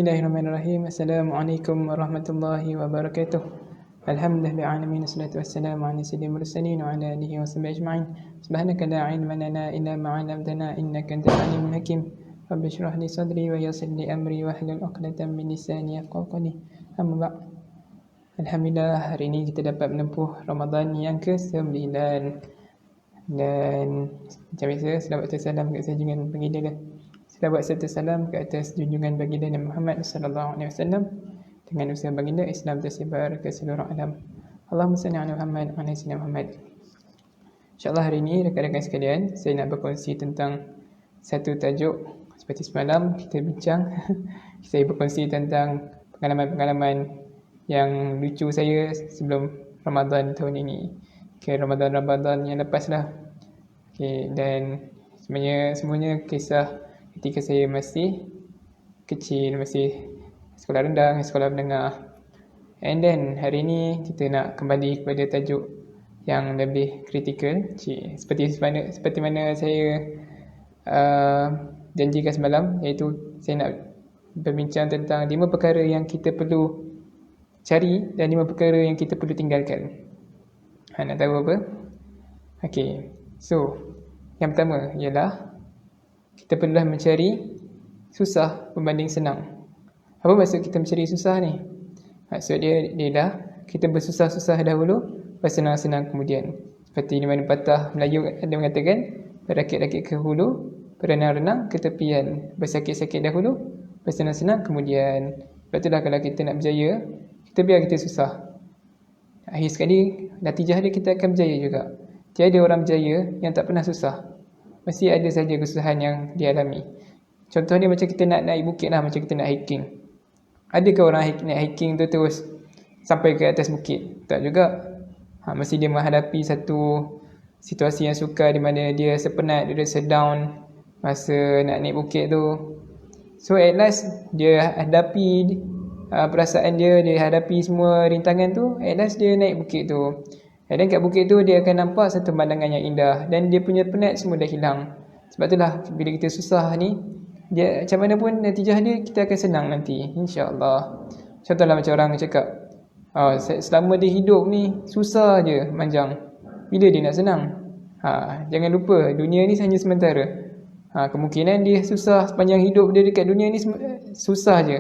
Bismillahirrahmanirrahim. Assalamualaikum warahmatullahi wabarakatuh. Alhamdulillahirrahmanirrahim. Assalatu wassalamu ala sayyidil mursalin wa ala alihi wa sahbihi ajma'in. Subhanaka la ilma lana illa ma 'allamtana innaka antal alimul hakim. Rabbi shrah li sadri wa yassir li amri wahlul 'uqdatam min lisani yafqahu qawli. Amma ba'd. Alhamdulillah, hari ini kita dapat menempuh Ramadan yang ke-9. Dan macam biasa, selawat dan salam kat junjungan baginda. Selawat serta salam ke atas junjungan baginda Nabi Muhammad sallallahu alaihi wasallam. Dengan usaha baginda, Islam tersebar ke seluruh alam. Allahumma salli ala Muhammad wa ala sayyidina Muhammad. InsyaAllah hari ini rakan-rakan sekalian, saya nak berkongsi tentang satu tajuk. Seperti semalam kita bincang, saya berkongsi tentang pengalaman-pengalaman yang lucu saya sebelum Ramadan tahun ini ke Ramadan yang lepas lah. Dan semuanya kisah ketika saya masih kecil, masih sekolah rendah, sekolah menengah. And then hari ini kita nak kembali kepada tajuk yang lebih kritikal. Seperti mana saya janjikan semalam, iaitu saya nak berbincang tentang 5 perkara yang kita perlu cari dan 5 perkara yang kita perlu tinggalkan. Nak tahu apa? Okay, so yang pertama ialah kita perlulah mencari susah berbanding senang. Apa maksud kita mencari susah ni? Maksud dia adalah kita bersusah-susah dahulu, bersenang-senang kemudian. Seperti di mana patah Melayu ada mengatakan, berakit-rakit ke hulu, berenang-renang ke tepian, bersakit-sakit dahulu, bersenang-senang kemudian. Sebab itulah kalau kita nak berjaya, kita biar kita susah. Akhir sekali, natijah dia kita akan berjaya juga. Tiada orang berjaya yang tak pernah susah. Mesti ada saja kesusahan yang dialami. Contohnya macam kita nak naik bukit lah, macam kita nak hiking. Adakah orang naik hiking tu terus sampai ke atas bukit? Tak juga. Mesti dia menghadapi satu situasi yang sukar di mana dia sepenat, dia rasa down masa nak naik bukit tu. So at last, dia hadapi perasaan dia hadapi semua rintangan tu. At last dia naik bukit tu. Dan kat bukit tu dia akan nampak satu pemandangan yang indah. Dan dia punya penat semua dah hilang. Sebab itulah bila kita susah ni, dia macam mana pun natijah dia kita akan senang nanti, insya-Allah. Contohlah macam orang cakap, selama dia hidup ni susah je manjang. Bila dia nak senang? Jangan lupa dunia ni hanya sementara. Kemungkinan dia susah sepanjang hidup dia dekat dunia ni susah je.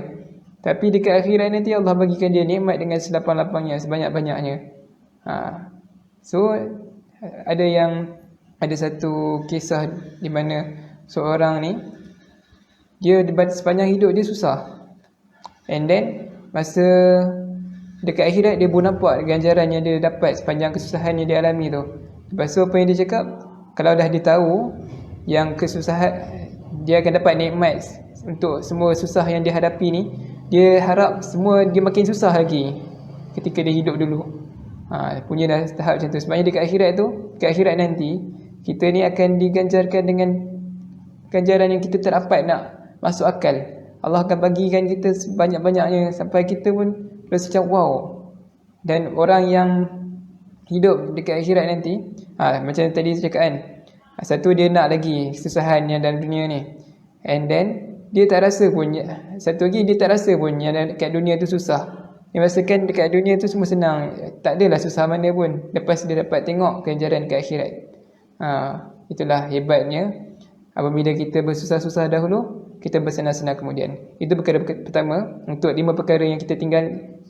Tapi dekat akhirat nanti Allah bagikan dia nikmat dengan selapang-lapangnya, sebanyak-banyaknya. So ada satu kisah di mana seorang ni dia sepanjang hidup dia susah. And then masa dekat akhirat dia pun nampak ganjaran yang dia dapat sepanjang kesusahan yang dia alami tu. Lepas tu apa yang dia cakap, kalau dah dia tahu yang kesusahan dia akan dapat nikmat untuk semua susah yang dia hadapi ni, dia harap semua dia makin susah lagi ketika dia hidup dulu. Punya dah tahap macam tu. Sebenarnya dekat akhirat nanti, kita ni akan diganjarkan dengan ganjaran yang kita tak dapat nak masuk akal. Allah akan bagikan kita sebanyak-banyaknya sampai kita pun rasa macam wow. Dan orang yang hidup dekat akhirat nanti, macam tadi saya cakap kan, satu dia nak lagi kesusahan yang dalam dunia ni. And then dia tak rasa pun, satu lagi dia tak rasa pun yang dekat dunia tu susah. Dia rasakan dekat dunia tu semua senang. Tak adalah susah mana pun lepas dia dapat tengok ganjaran ke akhirat. Itulah hebatnya apabila kita bersusah-susah dahulu, kita bersenang-senang kemudian. Itu perkara pertama, untuk 5 perkara yang kita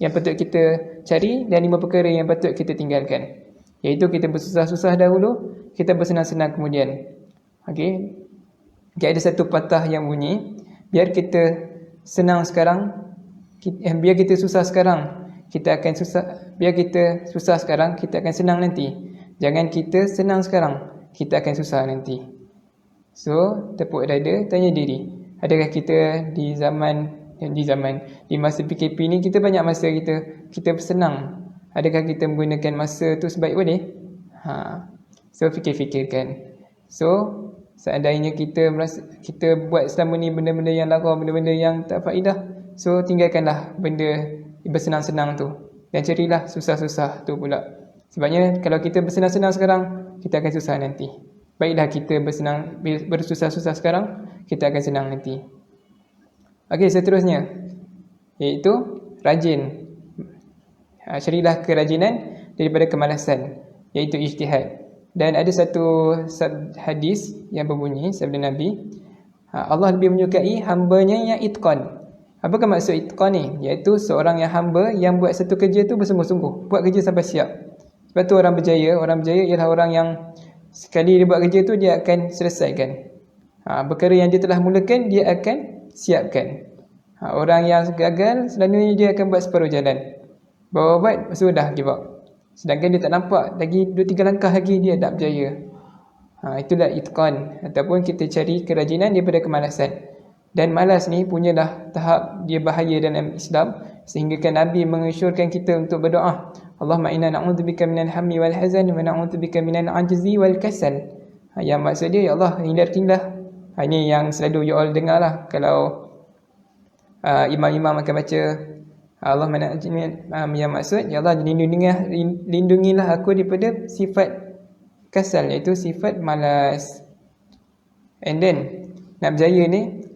yang patut kita cari dan 5 perkara yang patut kita tinggalkan. Iaitu kita bersusah-susah dahulu, kita bersenang-senang kemudian. Okey. Ada satu patah yang bunyi, biar kita senang sekarang, biar kita susah sekarang, kita akan susah. Biar kita susah sekarang, kita akan senang nanti. Jangan kita senang sekarang, kita akan susah nanti. So, tepuk dada, tanya diri, adakah kita di masa PKP ni kita banyak masa kita bersenang? Adakah kita menggunakan masa tu sebaik boleh? So fikir-fikirkan. So seandainya kita buat selama ni benda-benda yang lara, benda-benda yang tak faedah, so tinggalkanlah benda bersenang-senang tu dan carilah susah-susah tu pula. Sebabnya kalau kita bersenang-senang sekarang, kita akan susah nanti. Baiklah kita bersusah-susah sekarang, kita akan senang nanti. Okey, seterusnya. iaitu rajin. Carilah kerajinan daripada kemalasan, iaitu ijtihad. Dan ada satu hadis yang berbunyi sabda Nabi, Allah lebih menyukai hambanya yang itqan. Apakah maksud itqan ni? Iaitu seorang yang hamba yang buat satu kerja tu bersungguh-sungguh, buat kerja sampai siap. Sebab tu orang berjaya ialah orang yang sekali dia buat kerja tu dia akan selesaikan. Perkara yang dia telah mulakan dia akan siapkan. Orang yang gagal selalunya dia akan buat separuh jalan. Bawa buat, sudah give up. Sedangkan dia tak nampak lagi 2-3 langkah lagi dia tak berjaya. Itulah itqan, ataupun kita cari kerajinan daripada kemalasan. Dan malas ni punyalah tahap dia bahaya dalam Islam, sehingga kan Nabi mengansyurkan kita untuk berdoa, Allahumma inna na'udzubika minal hammi wal hazan wa na'udzubika minal ajzi wal kasal. Yang maksud dia, ya Allah, hindarkanlah. Ini yang selalu you all dengar lah kalau imam-imam akan baca Allah yang maksud, ya Allah, lindungilah aku daripada sifat kasal, iaitu sifat malas. And then nak berjaya ni,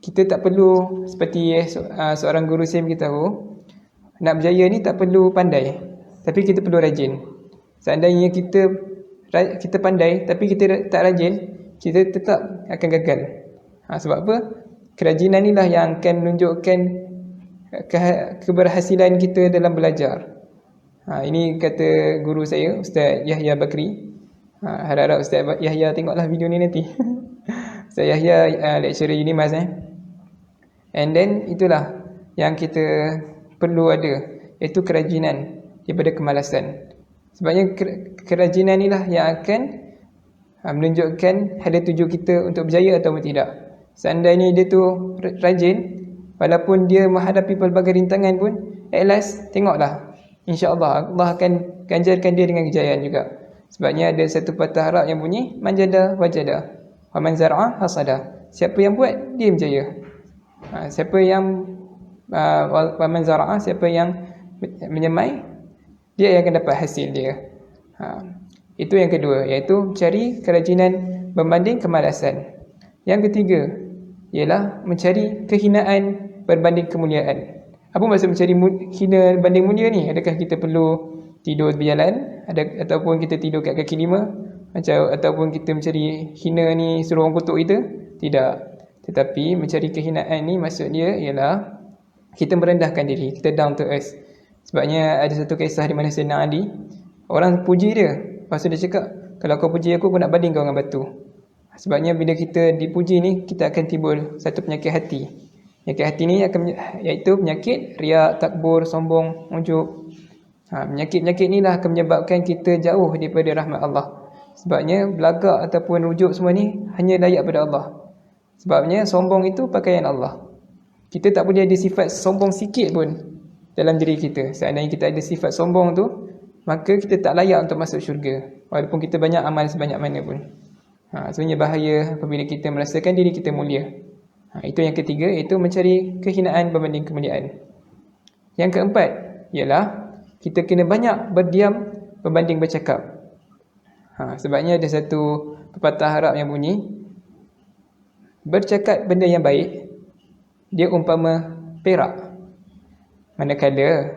kita tak perlu seperti seorang guru saya beritahu, nak berjaya ni tak perlu pandai, tapi kita perlu rajin. Seandainya kita pandai tapi kita tak rajin, kita tetap akan gagal. Sebab apa? Kerajinan inilah yang akan menunjukkan keberhasilan kita dalam belajar. Ini kata guru saya, Ustaz Yahya Bakri. Harap-harap Ustaz Yahya tengoklah video ni nanti. Ustaz Yahya lecturer Unimas. And then itulah yang kita perlu ada, iaitu kerajinan daripada kemalasan. Sebabnya kerajinan inilah yang akan menunjukkan hala tuju kita untuk berjaya atau tidak. Seandainya dia tu rajin, walaupun dia menghadapi pelbagai rintangan pun, at last tengoklah, insya-Allah Allah akan ganjarkan dia dengan kejayaan juga. Sebabnya ada satu patah Arab yang bunyi, man jada wajada, wa man zar'a hasada. Siapa yang buat, dia berjaya. Siapa yang wa man zar'a, siapa yang menyemai, dia yang akan dapat hasil dia. Itu yang kedua, iaitu cari kerajinan berbanding kemalasan. Yang ketiga ialah mencari kehinaan berbanding kemuliaan. Apa maksud mencari hina berbanding mulia ni? Adakah kita perlu tidur berjalan, ataupun kita tidur kat kaki lima, ataupun kita mencari hina ni suruh orang kutuk kita? Tidak. Tetapi mencari kehinaan ni maksud dia ialah kita merendahkan diri, kita down to earth. Sebabnya ada satu kisah di mana Sayyidina Ali, orang puji dia, lepas tu dia cakap, kalau kau puji aku nak banding kau dengan batu. Sebabnya bila kita dipuji ni, kita akan timbul satu penyakit hati. Penyakit hati ni iaitu penyakit riak, takbur, sombong, ujub. Penyakit-penyakit ni lah akan menyebabkan kita jauh daripada rahmat Allah. Sebabnya belagak ataupun ujub semua ni hanya layak pada Allah. Sebabnya sombong itu pakaian Allah. Kita tak boleh ada sifat sombong sikit pun dalam diri kita. Seandainya kita ada sifat sombong tu, maka kita tak layak untuk masuk syurga, walaupun kita banyak amal sebanyak mana pun. Sebenarnya bahaya apabila kita merasakan diri kita mulia. Itu yang ketiga, iaitu mencari kehinaan berbanding kemuliaan. Yang keempat ialah kita kena banyak berdiam berbanding bercakap. Sebabnya ada satu pepatah Arab yang bunyi, bercakap benda yang baik, dia umpama perak, manakala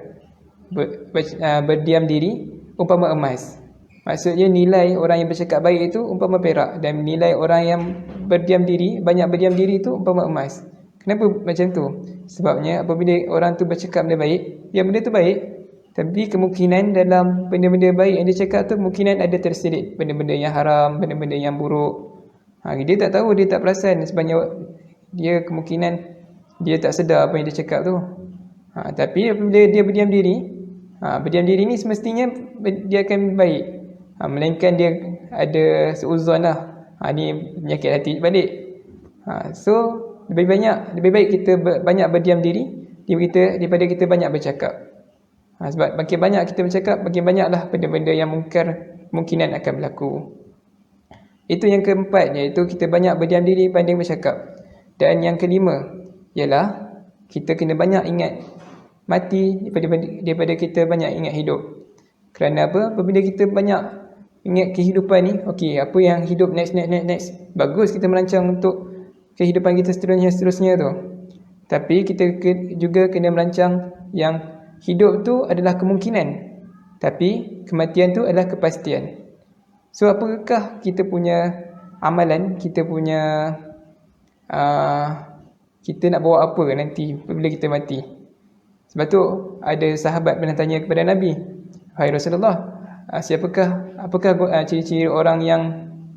berdiam diri umpama emas. Maksudnya nilai orang yang bercakap baik itu umpama perak, dan nilai orang yang berdiam diri, banyak berdiam diri itu umpama emas. Kenapa macam tu? Sebabnya apabila orang tu bercakap benda baik, dia benda tu baik, tapi kemungkinan dalam benda-benda baik yang dia cakap tu kemungkinan ada terselit benda-benda yang haram, benda-benda yang buruk. Dia tak tahu, dia tak perasan, sebabnya dia kemungkinan dia tak sedar apa yang dia cakap tu. Tapi apabila dia berdiam diri ni semestinya dia akan baik. Melainkan dia ada seuzon lah. Ni penyakit hati balik. So lebih baik kita banyak berdiam diri daripada kita banyak bercakap. Sebab makin banyak kita bercakap, makin banyaklah benda-benda yang mungkinan akan berlaku. Itu yang keempat, iaitu kita banyak berdiam diri banding bercakap. Dan yang kelima ialah kita kena banyak ingat mati daripada kita banyak ingat hidup. Kerana apa? Apabila kita banyak ingat kehidupan ni, okey, apa yang hidup next, bagus kita merancang untuk kehidupan kita seterusnya tu. Tapi kita juga kena merancang yang hidup tu adalah kemungkinan, tapi kematian tu adalah kepastian. So apakah kita punya amalan, kita punya kita nak bawa apa nanti bila kita mati? Sebab tu ada sahabat pernah tanya kepada Nabi, "Hai Rasulullah, apakah ciri-ciri orang yang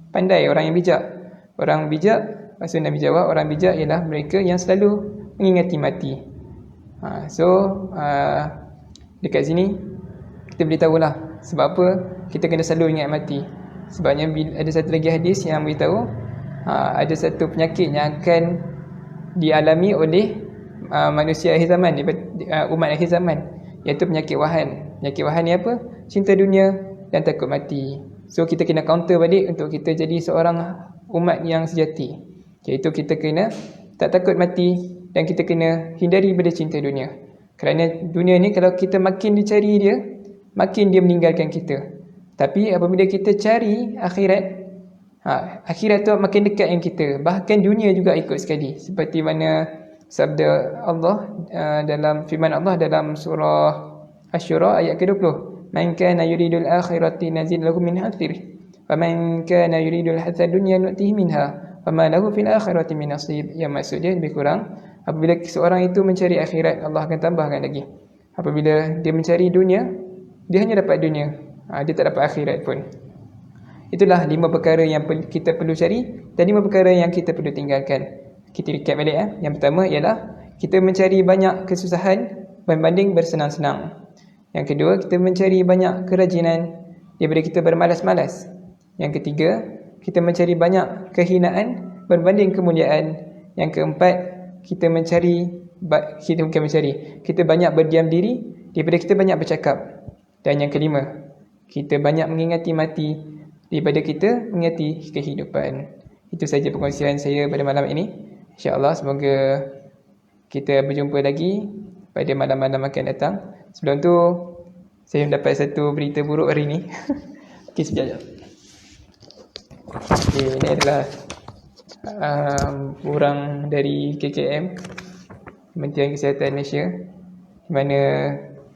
pandai, orang yang bijak?" Orang bijak, maksud Nabi jawab, orang bijak ialah mereka yang selalu mengingati mati. Dekat sini kita boleh tahulah sebab apa kita kena selalu ingat mati. Sebabnya ada satu lagi hadis yang beritahu ada satu penyakit yang akan dialami oleh manusia akhir zaman, umat akhir zaman, iaitu penyakit wahan. Penyakit wahan ni apa? Cinta dunia dan takut mati. So kita kena counter balik untuk kita jadi seorang umat yang sejati, iaitu kita kena tak takut mati dan kita kena hindari pada cinta dunia. Kerana dunia ni kalau kita makin dicari dia, makin dia meninggalkan kita. Tapi apabila kita cari akhirat, akhirat tu makin dekat dengan kita. Bahkan dunia juga ikut sekali. Seperti mana sabda Allah dalam firman Allah dalam surah Asy-Syura ayat ke-20. Man kana yuridul akhirati nazid lahu min hathirih. Wa man kana yuridul hatta dunya nu'tihi minha. Wa ma lahu fil akhirati min nasib. Yang maksudnya lebih kurang, apabila seorang itu mencari akhirat, Allah akan tambahkan lagi. Apabila dia mencari dunia, dia hanya dapat dunia, dia tak dapat akhirat pun. Itulah 5 perkara yang kita perlu cari dan 5 perkara yang kita perlu tinggalkan. Kita recap balik. Yang pertama ialah kita mencari banyak kesusahan berbanding bersenang-senang. Yang kedua, kita mencari banyak kerajinan daripada kita bermalas-malas. Yang ketiga, kita mencari banyak kehinaan berbanding kemuliaan. Yang keempat, kita banyak berdiam diri daripada kita banyak bercakap. Dan yang kelima, kita banyak mengingati mati daripada kita mengingati kehidupan. Itu saja perkongsian saya pada malam ini. InsyaAllah semoga kita berjumpa lagi pada malam-malam akan datang. Sebelum tu, saya mendapat satu berita buruk hari ini. Okey, sekejap. Okay, ini adalah orang dari KKM, Kementerian Kesihatan Malaysia, di mana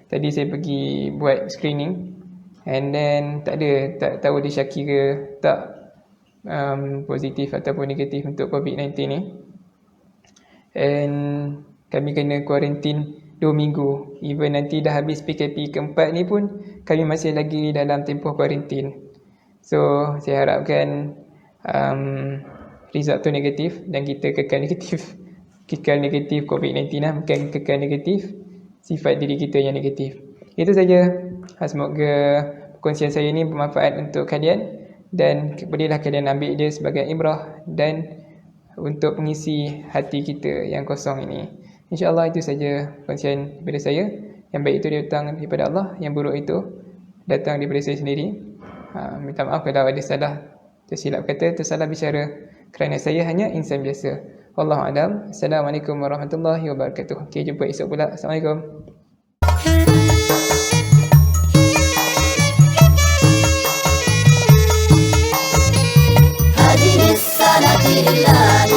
tadi saya pergi buat screening and then tak tahu dia syaki ke tak positif ataupun negatif untuk COVID-19 ni. And kami kena kuarantin 2 minggu. Even nanti dah habis PKP keempat ni pun kami masih lagi dalam tempoh kuarantin. So saya harapkan result tu negatif dan kita kekal negatif COVID-19 lah, bukan kekal negatif sifat diri kita yang negatif. Itu saja. Semoga perkongsian saya ni bermanfaat untuk kalian dan bolehlah kalian ambil dia sebagai ibrah dan untuk mengisi hati kita yang kosong ini. InsyaAllah itu saja perkongsian daripada saya. Yang baik itu datang daripada Allah, yang buruk itu datang daripada saya sendiri. Minta maaf kalau ada salah, tersilap kata, tersalah bicara, kerana saya hanya insan biasa. Wallahu a'lam. Assalamualaikum warahmatullahi wabarakatuh. Okey, jumpa esok pula. Assalamualaikum. هذه الصلاة لله